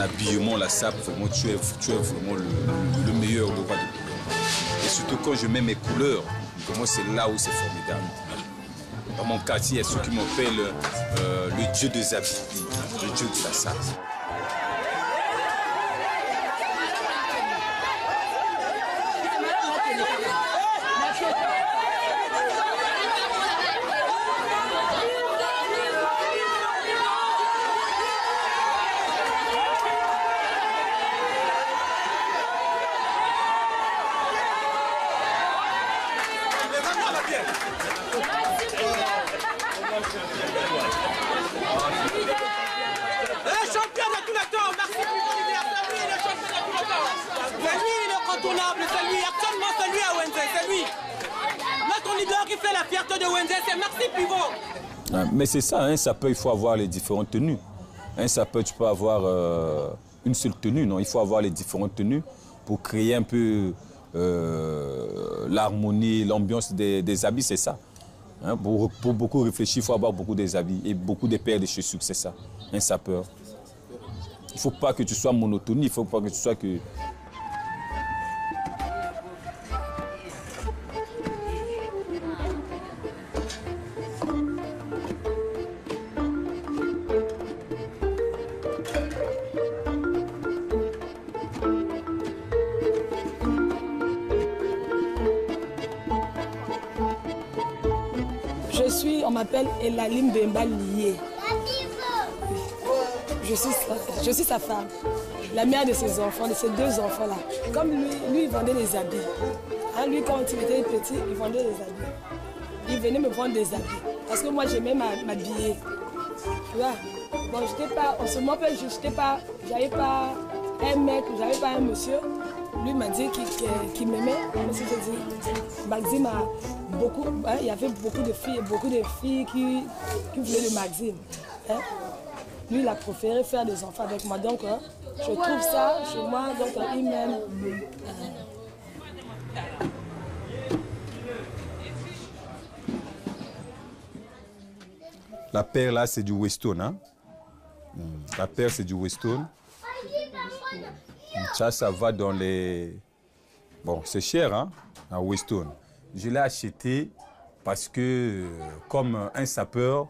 habillement, la sape, vraiment, tu es vraiment le meilleur, le roi de couleurs. Et surtout quand je mets mes couleurs, vraiment c'est là où c'est formidable. Dans mon quartier, il y a ceux qui m'appellent le dieu des habits, le dieu de la sape. Mais c'est ça, un sapeur, il faut avoir les différentes tenues. Un sapeur, tu peux avoir une seule tenue, non? Il faut avoir les différentes tenues pour créer un peu l'harmonie, l'ambiance des habits, c'est ça. Hein? Pour beaucoup réfléchir, il faut avoir beaucoup des habits et beaucoup de paires de chaussures, c'est ça, un sapeur. Il ne faut pas que tu sois monotone, il ne faut pas que tu sois que... On m'appelle Elalim Bemba Lié. Je suis sa femme, la mère de ses enfants, de ses deux enfants-là. Comme lui, il vendait des habits. Hein, lui, quand il était petit, il vendait des habits. Il venait me vendre des habits. Parce que moi, j'aimais m'habiller. Tu vois? Bon, j'étais pas, en ce moment, j'avais pas un mec, j'avais pas un monsieur. Lui m'a dit qu'il m'aimait. Comme si je dis, Maxime a beaucoup, hein, il y avait beaucoup de filles qui voulaient de Maxime. Hein. Lui, il a préféré faire des enfants avec moi. Donc, hein, je trouve ça chez moi, donc il m'aime. La paire là, c'est du Weston. Hein? La paire, c'est du Weston. Ça va dans les... Bon, c'est cher, hein, à Weston. Je l'ai acheté parce que, comme un sapeur,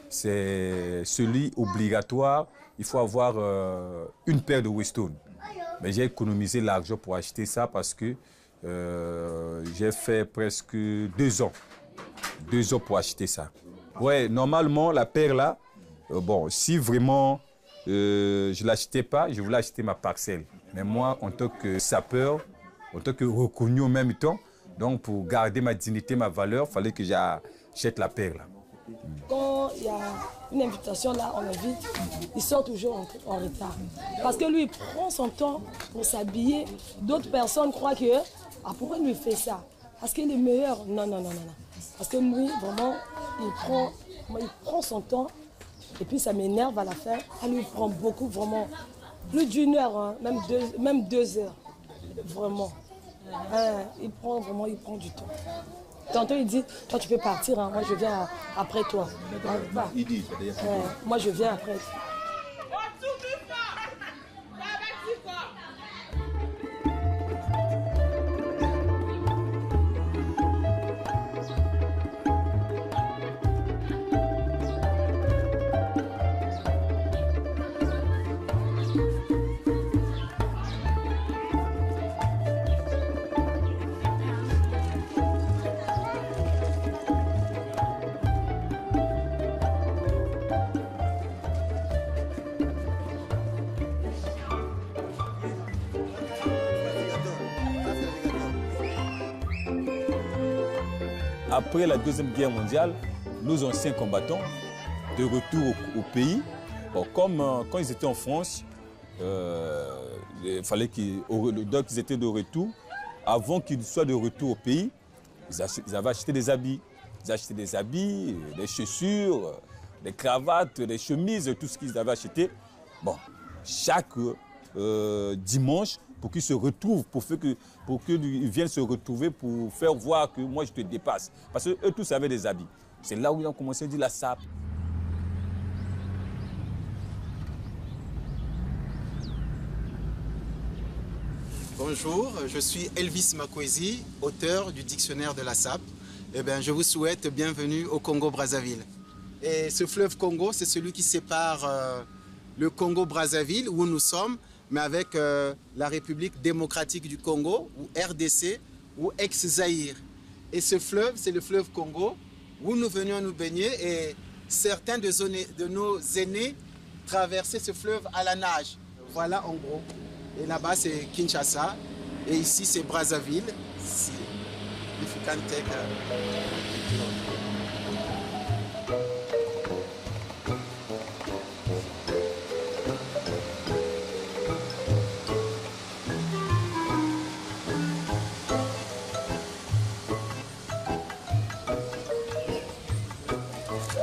c'est celui obligatoire. Il faut avoir une paire de Weston. Mais j'ai économisé l'argent pour acheter ça parce que j'ai fait presque 2 ans. 2 ans pour acheter ça. Ouais, normalement, la paire là, bon, si vraiment je ne l'achetais pas, je voulais acheter ma parcelle. Mais moi, en tant que sapeur, en tant que reconnu en même temps, donc pour garder ma dignité, ma valeur, il fallait que j'achète la paire là. Quand il y a une invitation là, on invite, il sort toujours en retard. Parce que lui, il prend son temps pour s'habiller. D'autres personnes croient que, ah, pourquoi il lui fait ça? Parce qu'il est meilleur. Non, non, non, non. Parce que lui, vraiment, il prend son temps. Et puis ça m'énerve à la fin. Elle lui prend beaucoup, vraiment. Plus d'1 heure, hein, même 2 heures. Vraiment. Il prend du temps. Tantôt il dit, toi tu peux partir, hein, moi je viens après toi. Il dit, moi je viens après. Après la Deuxième Guerre mondiale, nos anciens combattants, de retour au pays, bon, comme quand ils étaient en France, il fallait qu'ils étaient de retour. Avant qu'ils soient de retour au pays, ils avaient acheté des habits. Ils achetaient des habits, des chaussures, des cravates, des chemises, tout ce qu'ils avaient acheté. Bon, chaque dimanche, pour qu'ils se retrouvent, pour qu'ils viennent se retrouver, pour faire voir que moi je te dépasse. Parce qu'eux tous avaient des habits. C'est là où ils ont commencé à dire la sape. Bonjour, je suis Elvis Makwezi, auteur du dictionnaire de la SAP. Eh bien, je vous souhaite bienvenue au Congo-Brazzaville. Et ce fleuve Congo, c'est celui qui sépare le Congo-Brazzaville, où nous sommes, mais avec la République démocratique du Congo, ou RDC, ou ex-Zaïre. Et ce fleuve, c'est le fleuve Congo, où nous venions nous baigner, et certains de nos aînés traversaient ce fleuve à la nage. Voilà en gros. Et là-bas, c'est Kinshasa. Et ici, c'est Brazzaville. If you can take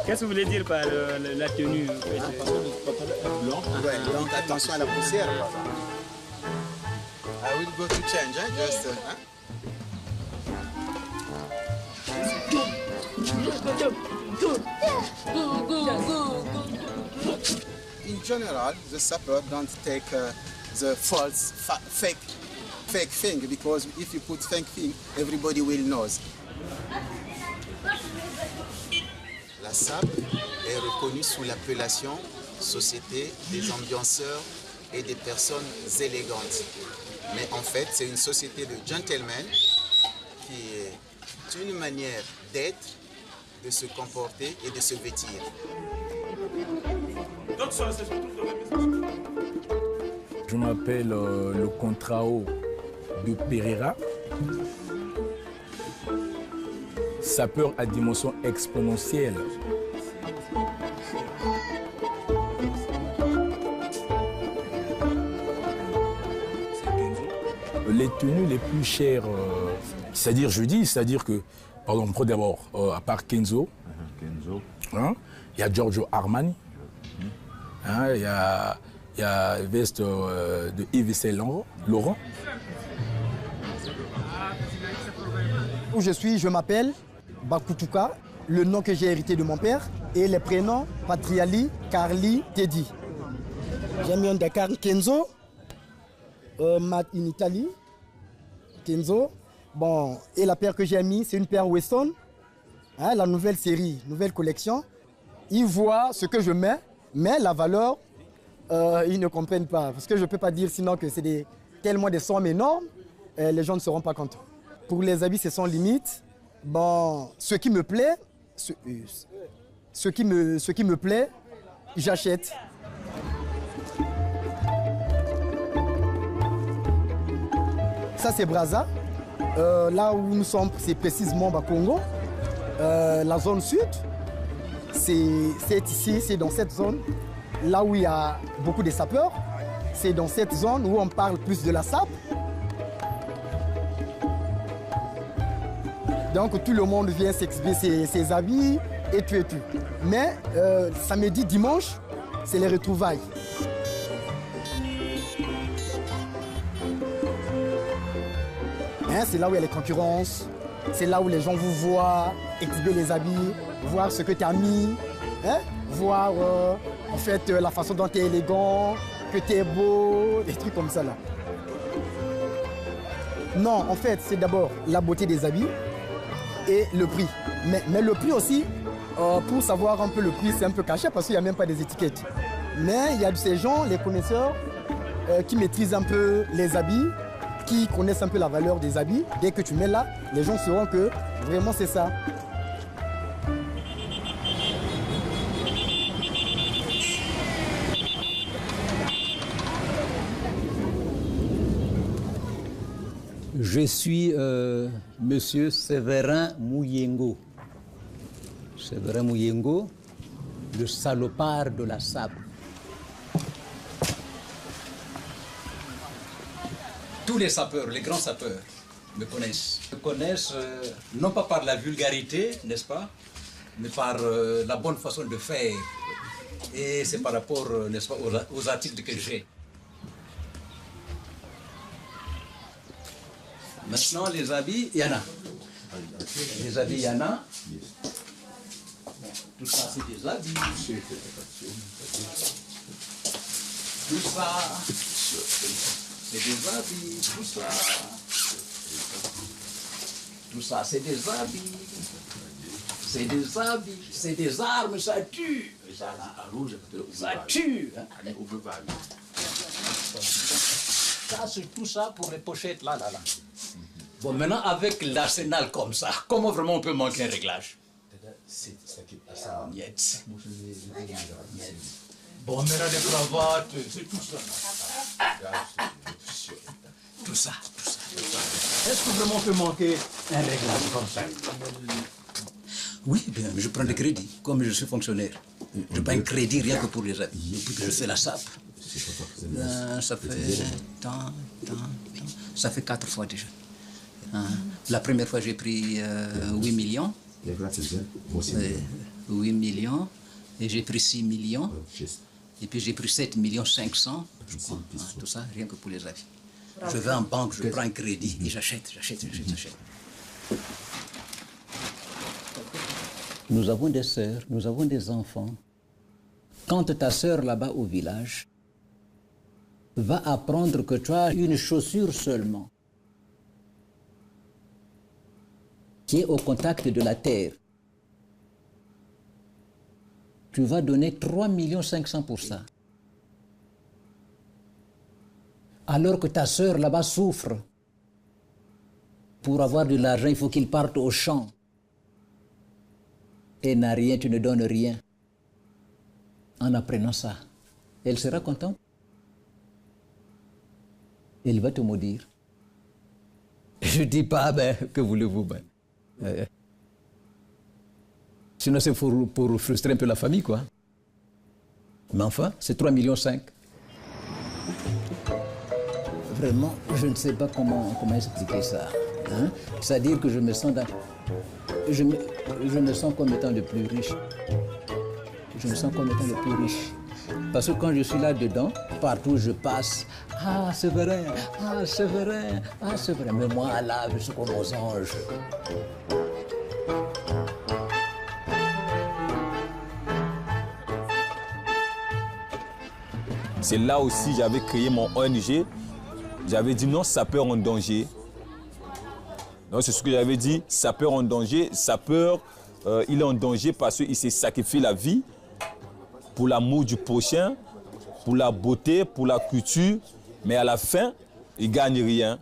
Qu'est-ce que vous voulez dire par la tenue? Ouais, donc attention à la poussière. I will go to change, hein, just. In general, the sapper don't take the false, fake thing, because if you put fake thing, everybody will know. La SAP est reconnue sous l'appellation Société des ambianceurs et des personnes élégantes. Mais en fait, c'est une société de gentlemen qui est une manière d'être, de se comporter et de se vêtir. Je m'appelle le Contrao de Pereira. Sapeur à dimension exponentielle. Les tenues les plus chères, c'est-à-dire que, pardon, on prend d'abord, à part Kenzo, hein, il y a Giorgio Armani, hein, il y a veste de Yves Saint Laurent. Où je suis, je m'appelle Bakutuka, le nom que j'ai hérité de mon père, et les prénoms Patriali, Carly, Teddy. J'ai mis un Dakar Kenzo, in Italie, Kenzo. Bon, et la paire que j'ai mis, c'est une paire Weston, hein, la nouvelle série, nouvelle collection. Ils voient ce que je mets, mais la valeur, ils ne comprennent pas. Parce que je ne peux pas dire sinon que c'est tellement des sommes énormes, les gens ne se rendent pas compte. Pour les habits, c'est sans limite. Bon, ce qui me plaît, ce qui me plaît, j'achète. Ça, c'est Brazza. Là où nous sommes, c'est précisément Congo. La zone sud, c'est ici, c'est dans cette zone, là où il y a beaucoup de sapeurs. C'est dans cette zone où on parle plus de la sape. Donc tout le monde vient s'exhiber ses habits et tout. Mais samedi, dimanche, c'est les retrouvailles. Hein, c'est là où il y a les concurrences, c'est là où les gens vous voient exhiber les habits, voir ce que tu as mis, hein, voir en fait la façon dont tu es élégant, que tu es beau, des trucs comme ça là. Non, en fait, c'est d'abord la beauté des habits et le prix. Mais le prix aussi, pour savoir un peu le prix, c'est un peu caché parce qu'il n'y a même pas des étiquettes. Mais il y a de ces gens, les connaisseurs, qui maîtrisent un peu les habits, qui connaissent un peu la valeur des habits. Dès que tu mets là, les gens sauront que vraiment c'est ça. Je suis Monsieur Séverin Mouyengo. Séverin Mouyengo, le salopard de la SAP. Tous les sapeurs, les grands sapeurs, me connaissent. Me connaissent non pas par la vulgarité, n'est-ce pas, mais par la bonne façon de faire. Et c'est par rapport, n'est-ce pas, aux articles que j'ai. Maintenant, les habits, il y en a. Les habits, il y en a. Tout ça, c'est des habits. Tout ça, c'est c'est des habits, tout ça. Tout ça, c'est des habits. C'est des habits, c'est des armes, ça tue. Ça tue. Hein? Ça, c'est tout ça pour les pochettes, là. Bon, maintenant, avec l'arsenal comme ça, comment vraiment on peut manquer un réglage? Niet. Bon, maintenant, les cravates, c'est tout ça. Tout ça. Est-ce que vraiment on peut manquer un réglage comme ça? Oui, bien, je prends des crédits, comme je suis fonctionnaire. Je prends un crédit rien que pour les habits. Et puis je fais la SAP. Ça fait ça fait 4 fois déjà. La première fois, j'ai pris 8 millions. 8 millions. Et j'ai pris 6 millions. Et puis j'ai pris 7 millions 500. Je crois. Tout ça, rien que pour les habits. Je vais en banque, je prends un crédit et j'achète. Nous avons des sœurs, nous avons des enfants. Quand ta sœur là-bas au village va apprendre que tu as une chaussure seulement qui est au contact de la terre, tu vas donner 3 500 000 pour ça. Alors que ta sœur là-bas souffre. Pour avoir de l'argent, il faut qu'il parte au champ. Et n'a rien, tu ne donnes rien. En apprenant ça, elle sera contente. Elle va te maudire. Je ne dis pas, ben, que voulez-vous, ben. Sinon, c'est pour frustrer un peu la famille, quoi. Mais enfin, c'est 3,5 millions. Vraiment, je ne sais pas comment expliquer ça. Hein? C'est-à-dire que je me sens je me sens comme étant le plus riche. Je me sens comme étant le plus riche. Parce que quand je suis là-dedans, partout où je passe, ah, c'est vrai, ah, c'est vrai, ah, c'est vrai. Mais moi, là, je suis comme aux anges. C'est là aussi j'avais créé mon ONG. J'avais dit non, sapeur en danger. Non, c'est ce que j'avais dit, sapeur en danger. Sapeur, il est en danger parce qu'il s'est sacrifié la vie pour l'amour du prochain, pour la beauté, pour la culture. Mais à la fin, il ne gagne rien.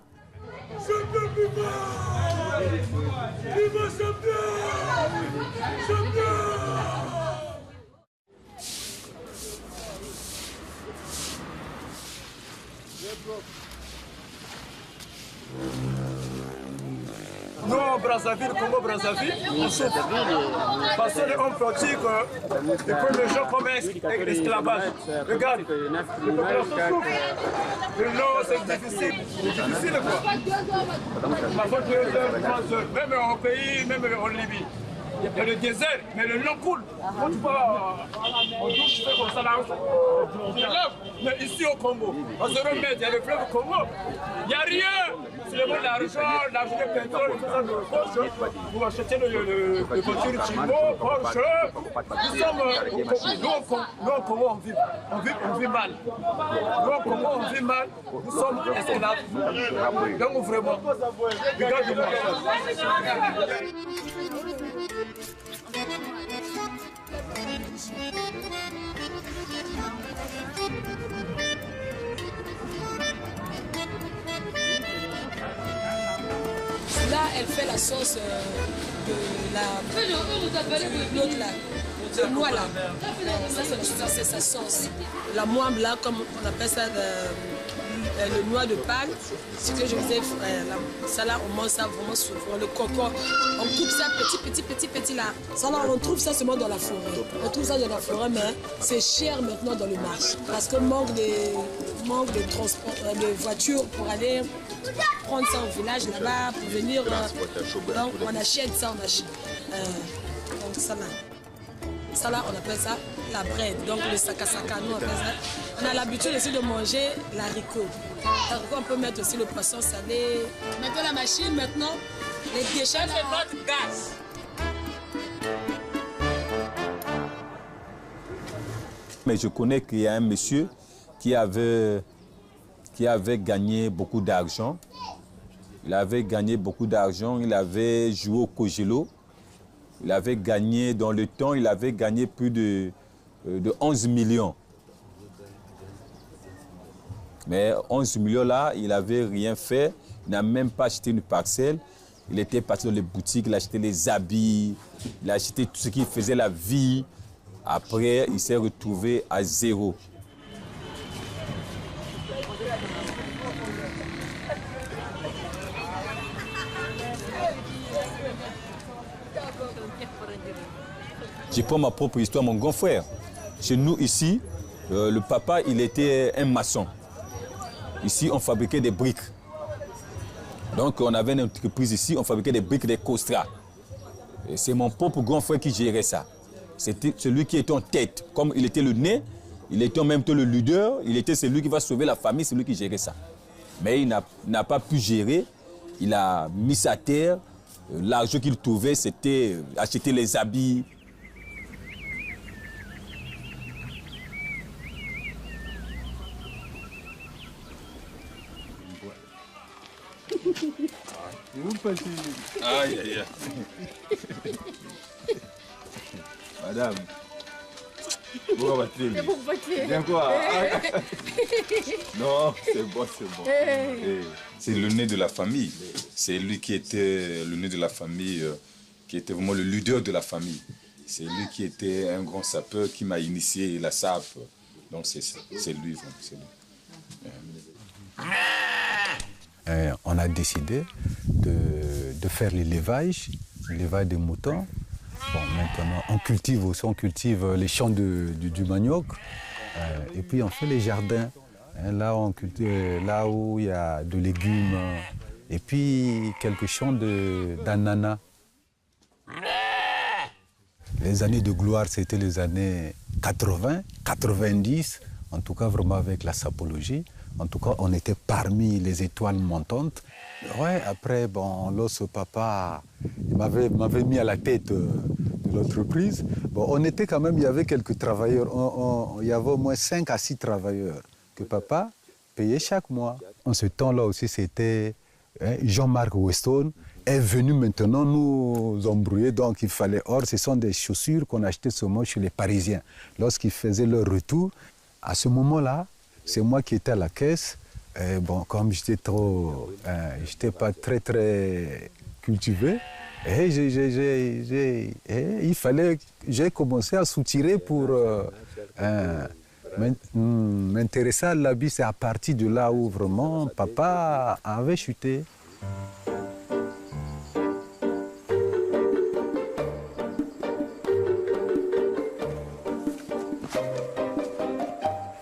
Nous, en Brazzaville, Congo-Brazzaville, on souffre. Parce qu'on pratique depuis les gens comme esclavage. Regarde, le population souffre. Le long, c'est difficile. C'est difficile, quoi. Parfois, 2 heures, 3 heures. Même en pays, même en Libye. Il y a le désert, mais le long coule. Quand tu vas en douche, tu fais comme ça là. Tu lèves. Mais ici au Congo, à 0 mètres, il y a le fleuve Congo. Il n'y a rien. C'est le mot de l'argent de pétrole, tout ça, le Porsche. Vous achetez le voiture Chimbo, Porsche. Nous au Congo, on vit mal. Nous au Congo, on vit mal. Nous sommes esclaves. Donc vraiment, regardez-moi. Là, elle fait la sauce de l'autre là. Le noix là. Ça, c'est sa sauce. La moimbe là, comme on appelle ça, le noix de Pâques. Ce que je disais, ça là, on mange ça vraiment souvent. Le coco, on coupe ça petit là. Ça là, on trouve ça seulement dans la forêt. On trouve ça dans la forêt, mais c'est cher maintenant dans le marché. Parce que manque de transport, de voitures pour aller prendre ça au village là-bas, pour venir. Donc on achète ça, donc ça là. Ça là, on appelle ça la bread, donc le sakasaka, nous on appelle ça. On a l'habitude aussi de manger l'haricot. L'haricot, on peut mettre aussi le poisson salé. Maintenant la machine, maintenant, les déchets, c'est notre gaz. Mais je connais qu'il y a un monsieur qui avait qui avait gagné beaucoup d'argent. Il avait gagné beaucoup d'argent, il avait joué au Kogelo. Il avait gagné, dans le temps, il avait gagné plus de 11 millions. Mais 11 millions là, il n'avait rien fait. Il n'a même pas acheté une parcelle. Il était parti dans les boutiques, il a acheté les habits, il a acheté tout ce qui faisait la vie. Après, il s'est retrouvé à zéro. Je prends ma propre histoire, mon grand frère. Chez nous, ici, le papa, il était un maçon. Ici, on fabriquait des briques. Donc, on avait une entreprise ici, on fabriquait des briques, des costras. Et c'est mon propre grand frère qui gérait ça. C'était celui qui était en tête. Comme il était le nez, il était en même temps le leader, il était celui qui va sauver la famille, c'est lui qui gérait ça. Mais il n'a pas pu gérer. Il a mis ça à terre. L'argent qu'il trouvait, c'était acheter les habits. Aïe, aïe, aïe. Madame. Pourquoi bien quoi? Non, c'est bon, c'est bon. C'est le nez de la famille. C'est lui qui était le nez de la famille, qui était vraiment le leader de la famille. C'est lui qui était un grand sapeur qui m'a initié la sape. Donc c'est lui, vraiment. C'est lui. On a décidé de faire l'élevage des moutons. Bon, maintenant, on cultive aussi, les champs du manioc. Et puis on fait les jardins. Là, on cultive, là où il y a de légumes. Et puis quelques champs d'ananas. Les années de gloire, c'était les années 80, 90. En tout cas, vraiment avec la sapologie. En tout cas, on était parmi les étoiles montantes. Ouais, après, bon, lorsque papa m'avait mis à la tête de l'entreprise, bon, on était quand même, il y avait quelques travailleurs. Il y avait au moins 5 à 6 travailleurs que papa payait chaque mois. En ce temps-là aussi, c'était Jean-Marc Weston est venu maintenant nous embrouiller. Donc, il fallait... Or, ce sont des chaussures qu'on achetait seulement chez les Parisiens. Lorsqu'ils faisaient leur retour, à ce moment-là, c'est moi qui étais à la caisse. Et bon, comme j'étais pas très cultivé, et j'ai commencé à soutirer pour m'intéresser à l'habit. C'est à partir de là où vraiment papa avait chuté.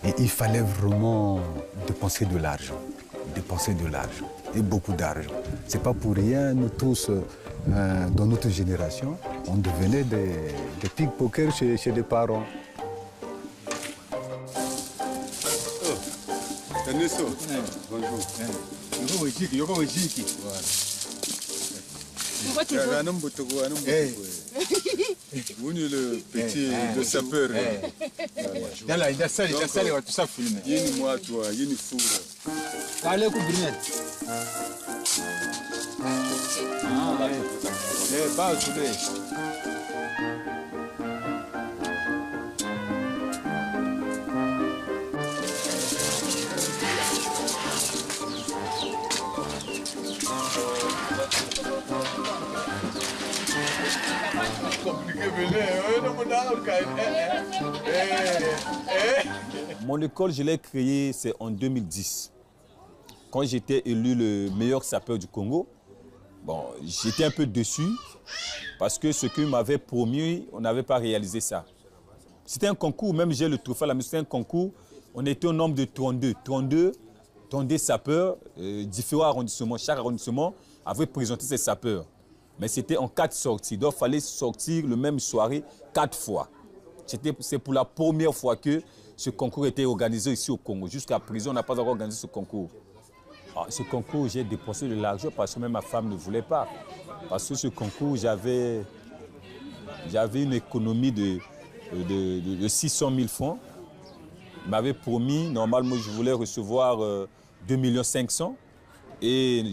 Et il fallait vraiment dépenser de l'argent, et beaucoup d'argent. C'est pas pour rien, nous tous, dans notre génération, on devenait des pickpockets chez les parents. Vous le petit le sapeur. Il a ça, tout ça filmé. Il y a une moi, toi, il y a une foule. Allez, coup brunette. Pas soudé. Mon école, je l'ai créée, c'est en 2010. Quand j'étais élu le meilleur sapeur du Congo, bon, j'étais un peu déçu parce que ce qu'il m'avait promis, on n'avait pas réalisé ça. C'était un concours, même j'ai le trophée à la maison, c'était un concours. On était au nombre de 32 sapeurs, différents arrondissements. Chaque arrondissement avait présenté ses sapeurs. Mais c'était en 4 sorties. Donc, il fallait sortir le même soirée 4 fois. C'est pour la première fois que ce concours était organisé ici au Congo. Jusqu'à présent, on n'a pas encore organisé ce concours. Alors, ce concours, j'ai dépensé de l'argent parce que même ma femme ne voulait pas. Parce que ce concours, j'avais une économie de 600 000 francs. Il m'avait promis, normalement, je voulais recevoir 2 500 000. Et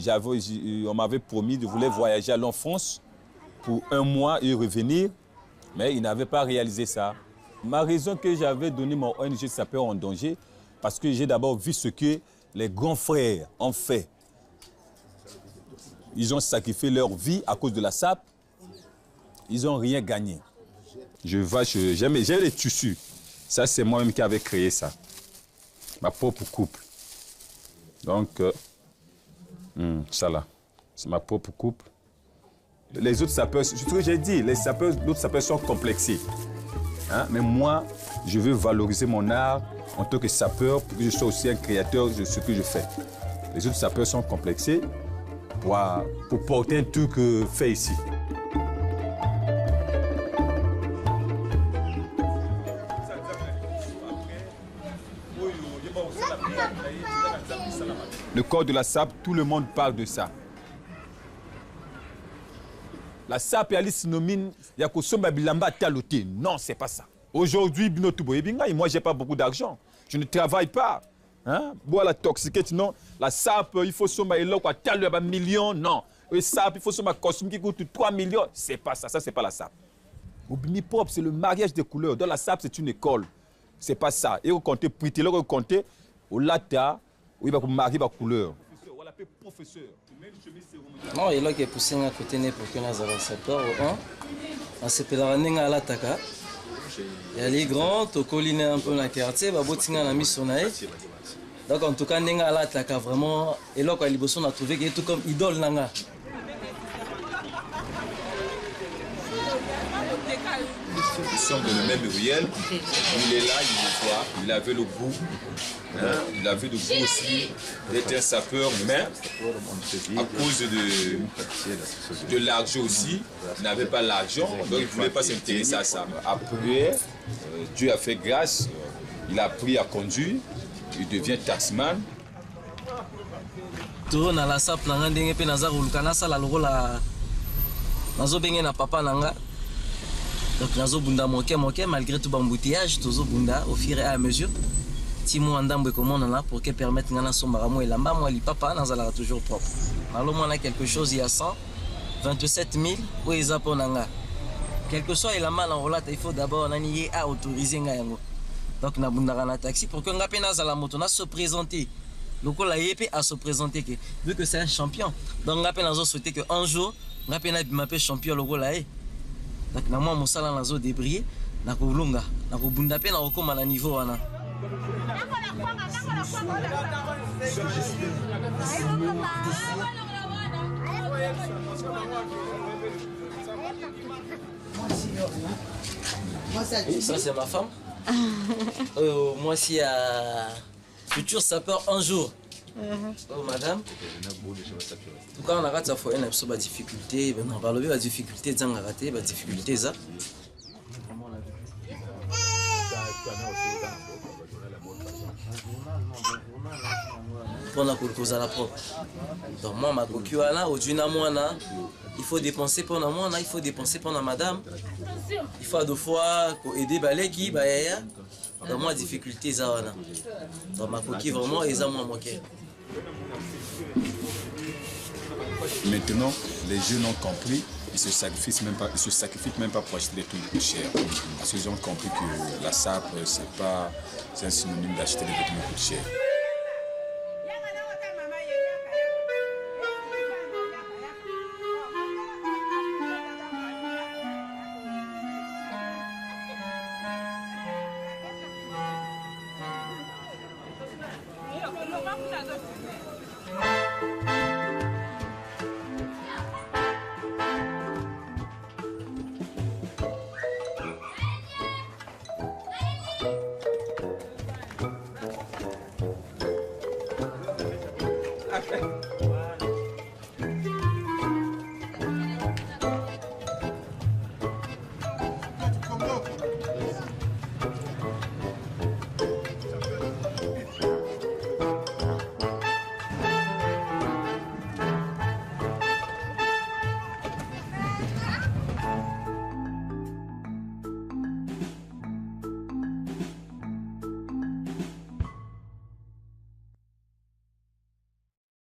on m'avait promis de vouloir voyager à l'enfance pour 1 mois et revenir. Mais ils n'avaient pas réalisé ça. Ma raison que j'avais donné mon ONG Sapeurs en danger, parce que j'ai d'abord vu ce que les grands frères ont fait. Ils ont sacrifié leur vie à cause de la SAP. Ils n'ont rien gagné. J'ai les tissus. Ça, c'est moi-même qui avais créé ça. Ma propre couple. Donc, ça là, c'est ma propre couple. Les autres sapeurs, j'ai dit, d'autres sapeurs sont complexés. Hein? Mais moi, je veux valoriser mon art en tant que sapeur pour que je sois aussi un créateur de ce que je fais. Les autres sapeurs sont complexés pour porter un truc fait ici. Le corps de la SAP, tout le monde parle de ça. La SAP est synonyme de non, c'est pas ça. Aujourd'hui, moi, j'ai pas beaucoup d'argent. Je ne travaille pas. Hein? Boire la toxiquette, non. La SAP, il faut un million, non. La SAP, il faut un costume qui coûte 3 millions. C'est pas ça, ça c'est pas la SAP. Obini Pop, c'est le mariage des couleurs. Dans la SAP, c'est une école. C'est pas ça. Et vous comptez, vous comptez, au lata, où il va marier la couleur. On l'appelle professeur. Non, il y a poussé à côté pour que nous avons sapeur. On s'appelle Ranenga à l'Ataka. Il y a les grands, au colline un peu dans le quartier, il y a des gens qui donc en tout cas, Nenga à l'Ataka vraiment, et là, on a trouvé qu'il est tout comme idole. Nous sommes dans le même ruelle. Il est là, il le voit, il avait le goût. Hein? Il avait le goût aussi d'être un sapeur, mais à cause de l'argent aussi, il n'avait pas l'argent, donc il ne voulait pas s'intéresser à ça. Après, Dieu a fait grâce, il a appris à conduire, il devient taxman. Tout na la sap nanga ndenge pe naza kolukana sala lokola nazo benge na papa nanga. Donc nazo bunda moke malgré tout l'embouteillage, tozo bunda au fur et à mesure. Timo andambe comment on a pour que permettre ngana sombaramo et lamba moi li papa nazala toujours propre. Alors moi on a quelque chose il y a 127 000 ou ezapo nanga. Quel que soit la mal en relate, il faut d'abord nani à autoriser nga yango. Donc na bunda na taxi pour que ngape nazala moto na se présenter. Donc la yep à se présenter que vu que c'est un champion. Donc ngape nazo souhaiter que un jour ngape na m'appelle champion logo là. Donc na moi mosala nazo débrier na kolunga na kobunda pe na kokoma na niveau wana. Ça c'est ma femme. Moi si à futur sapeur un jour. Oh madame. En tout cas on a raté ça fois une absolue difficulté, on a parlé de la difficulté de raté, la difficulté ça. Pour la cause à la propre. Donc moi ma coquille il faut dépenser pour moi, il faut dépenser pour madame. Il faut deux fois aider baleki bayaya. Donc moi difficulté ça wana. Donc ma coquille vraiment et ça moi moqué. Maintenant, les jeunes ont compris, ils se sacrifient même pas pour acheter des trucs plus chers. Parce qu'ils ont compris que la SAP, c'est un synonyme d'acheter des vêtements plus chers. Thank you.